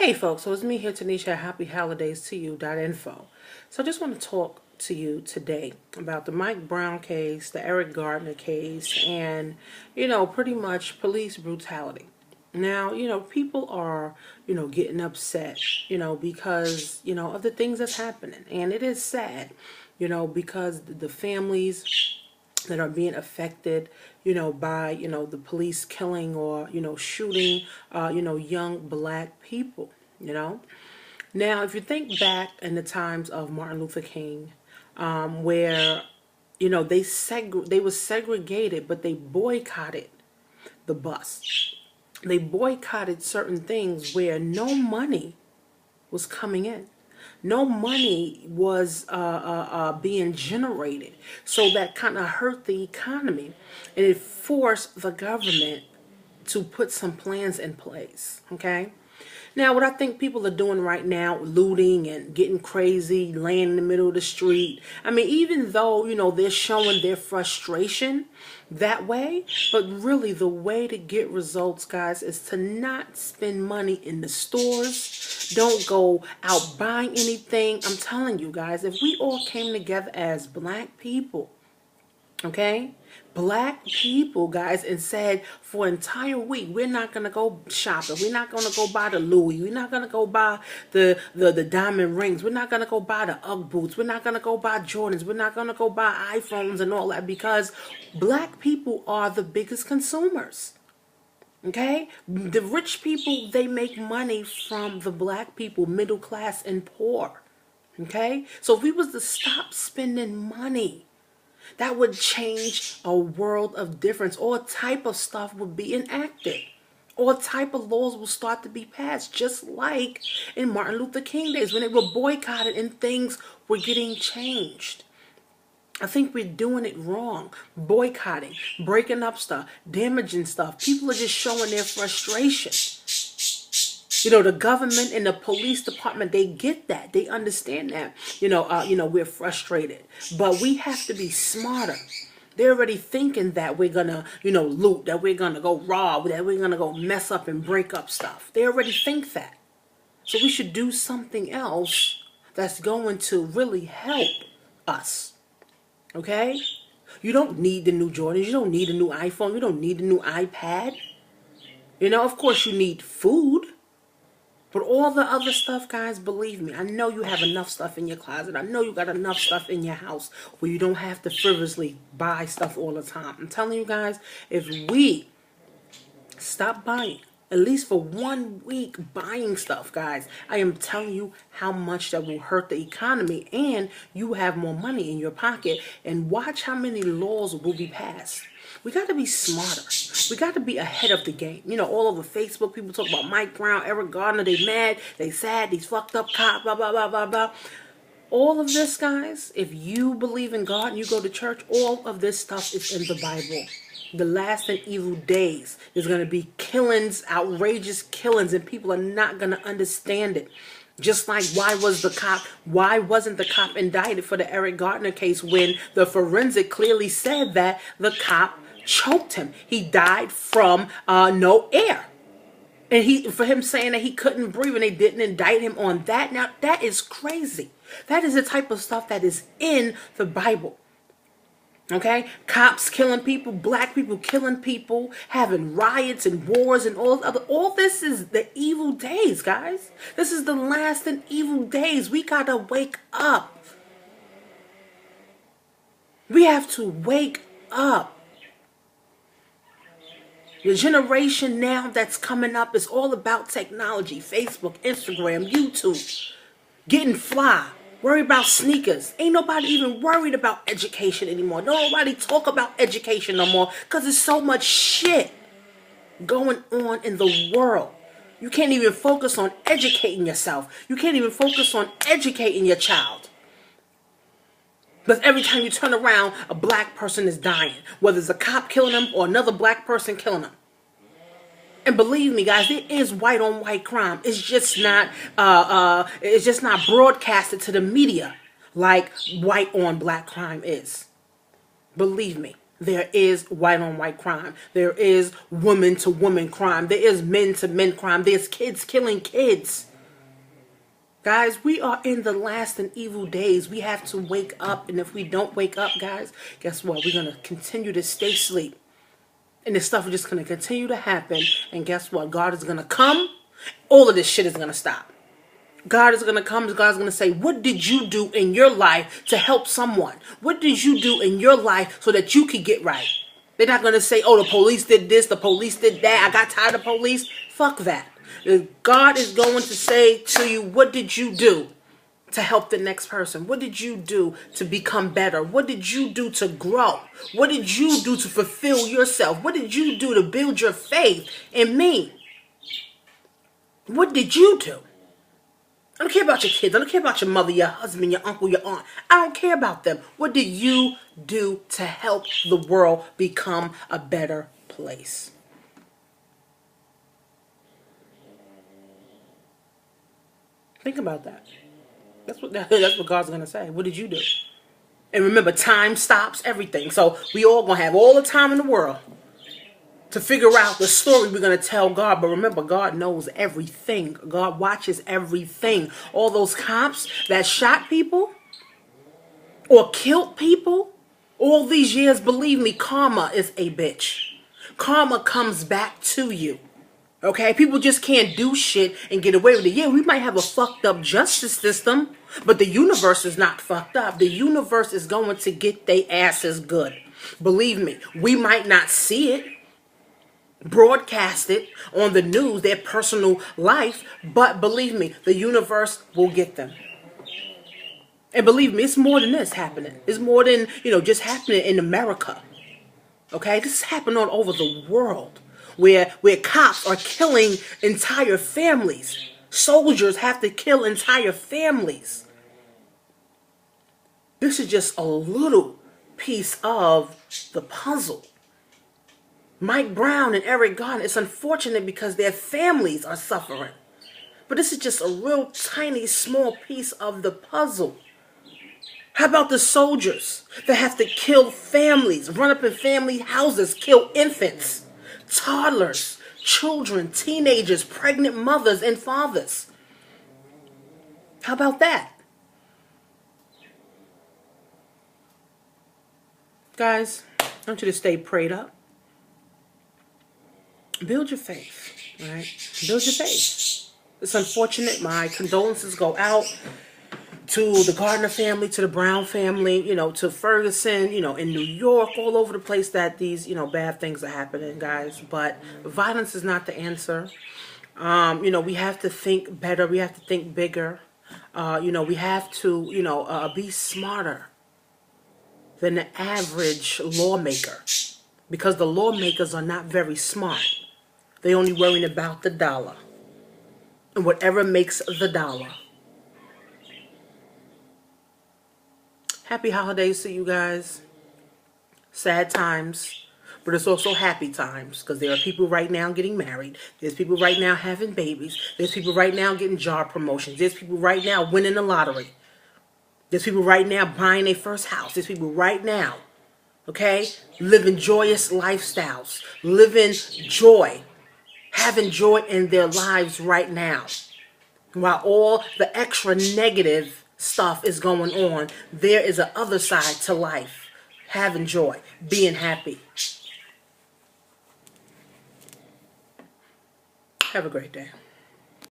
Hey folks, so it's me here, Tanisha. Happy holidays to you.info. So I just want to talk to you today about the Mike Brown case, the Eric Gardiner case, and, pretty much police brutality. Now, people are, getting upset, because, of the things that's happening. And it is sad, because the families that are being affected, by, the police killing or, shooting, young black people, Now, if you think back in the times of Martin Luther King, where, they were segregated, but they boycotted the bus. They boycotted certain things where no money was coming in. No money was being generated. So that kind of hurt the economy. And it forced the government to put some plans in place. Okay? Now, what I think people are doing right now, looting and getting crazy, laying in the middle of the street. I mean, even though, they're showing their frustration that way, but really the way to get results, guys, is to not spend money in the stores. Don't go out buying anything. I'm telling you, guys, if we all came together as black people, okay? Black people, guys, and said for an entire week, we're not going to go shopping. We're not going to go buy the Louis. We're not going to go buy the diamond rings. We're not going to go buy the Ugg boots. We're not going to go buy Jordans. We're not going to go buy iPhones and all that, because black people are the biggest consumers. Okay? The rich people, they make money from the black people, middle class and poor. Okay? So if we was to stop spending money, that would change a world of difference. All type of stuff would be enacted. All type of laws will start to be passed, just like in Martin Luther King days when they were boycotted and things were getting changed. I think we're doing it wrong. Boycotting, breaking up stuff, damaging stuff. People are just showing their frustration. The government and the police department, they get that. They understand that. We're frustrated. But we have to be smarter. They're already thinking that we're going to, loot, that we're going to go rob, that we're going to go mess up and break up stuff. They already think that. So we should do something else that's going to really help us. Okay? You don't need the new Jordans. You don't need a new iPhone. You don't need a new iPad. Of course you need food. But all the other stuff, guys, believe me, I know you have enough stuff in your closet. I know you got enough stuff in your house where you don't have to frivolously buy stuff all the time. I'm telling you guys, if we stop buying, at least for 1 week buying stuff, guys, I am telling you how much that will hurt the economy, and you have more money in your pocket. And watch how many laws will be passed. We got to be smarter. We got to be ahead of the game. All over Facebook, people talk about Mike Brown, Eric Gardiner. They mad, they sad, these fucked up cops, blah, blah, blah, blah, blah. All of this, guys, if you believe in God and you go to church, all of this stuff is in the Bible. The last and evil days, there's going to be killings, outrageous killings, and people are not going to understand it. Just like why wasn't the cop indicted for the Eric Gardiner case when the forensic clearly said that the cop choked him? He died from no air. And for him saying that he couldn't breathe and they didn't indict him on that. Now, that is crazy. That is the type of stuff that is in the Bible. Okay? Cops killing people, black people killing people, having riots and wars and all this is the evil days, guys. This is the last and evil days. We gotta wake up. We have to wake up. The generation now that's coming up is all about technology. Facebook, Instagram, YouTube. Getting fly. Worry about sneakers. Ain't nobody even worried about education anymore. Nobody talk about education no more because there's so much shit going on in the world. You can't even focus on educating yourself. You can't even focus on educating your child. Because every time you turn around, a black person is dying. Whether it's a cop killing them or another black person killing them. And believe me, guys, there is white on white crime. It's just not broadcasted to the media like white on black crime is. Believe me, there is white on white crime. There is woman to woman crime. There is men to men crime. There's kids killing kids. Guys, we are in the last and evil days. We have to wake up. And if we don't wake up, guys, guess what? We're going to continue to stay asleep. And this stuff is just going to continue to happen. And guess what? God is going to come. All of this shit is going to stop. God is going to come. God's going to say, what did you do in your life to help someone? What did you do in your life so that you could get right? They're not going to say, oh, the police did this, the police did that, I got tired of police. Fuck that. God is going to say to you, what did you do to help the next person? What did you do to become better? What did you do to grow? What did you do to fulfill yourself? What did you do to build your faith in me? What did you do? I don't care about your kids. I don't care about your mother, your husband, your uncle, your aunt. I don't care about them. What did you do to help the world become a better place? Think about that. That's what God's going to say. What did you do? And remember, time stops everything. So we all going to have all the time in the world to figure out the story we're going to tell God. But remember, God knows everything. God watches everything. All those cops that shot people or killed people all these years, believe me, karma is a bitch. Karma comes back to you. Okay, people just can't do shit and get away with it. Yeah, we might have a fucked up justice system, but the universe is not fucked up. The universe is going to get their asses good. Believe me, we might not see it broadcasted on the news, their personal life, but believe me, the universe will get them. And believe me, it's more than this happening. It's more than, just happening in America. Okay, this is happening all over the world. Where cops are killing entire families. Soldiers have to kill entire families. This is just a little piece of the puzzle. Mike Brown and Eric Gardner, it's unfortunate because their families are suffering. But this is just a real tiny, small piece of the puzzle. How about the soldiers that have to kill families, run up in family houses, kill infants? Toddlers, children, teenagers, pregnant mothers and fathers. How about that? Guys, I want you to stay prayed up. Build your faith, all right? Build your faith. It's unfortunate. My condolences go out to the Gardiner family, to the Brown family, to Ferguson, in New York, all over the place that these, bad things are happening, guys. But violence is not the answer. We have to think better. We have to think bigger. We have to, be smarter than the average lawmaker. Because the lawmakers are not very smart. They're only worrying about the dollar. And whatever makes the dollar. Happy holidays to you guys. Sad times, but it's also happy times because there are people right now getting married. There's people right now having babies. There's people right now getting job promotions. There's people right now winning the lottery. There's people right now buying their first house. There's people right now, okay, living joyous lifestyles, living joy, having joy in their lives right now. While all the extra negative stuff is going on, there is a other side to life. Having joy, being happy. Have a great day.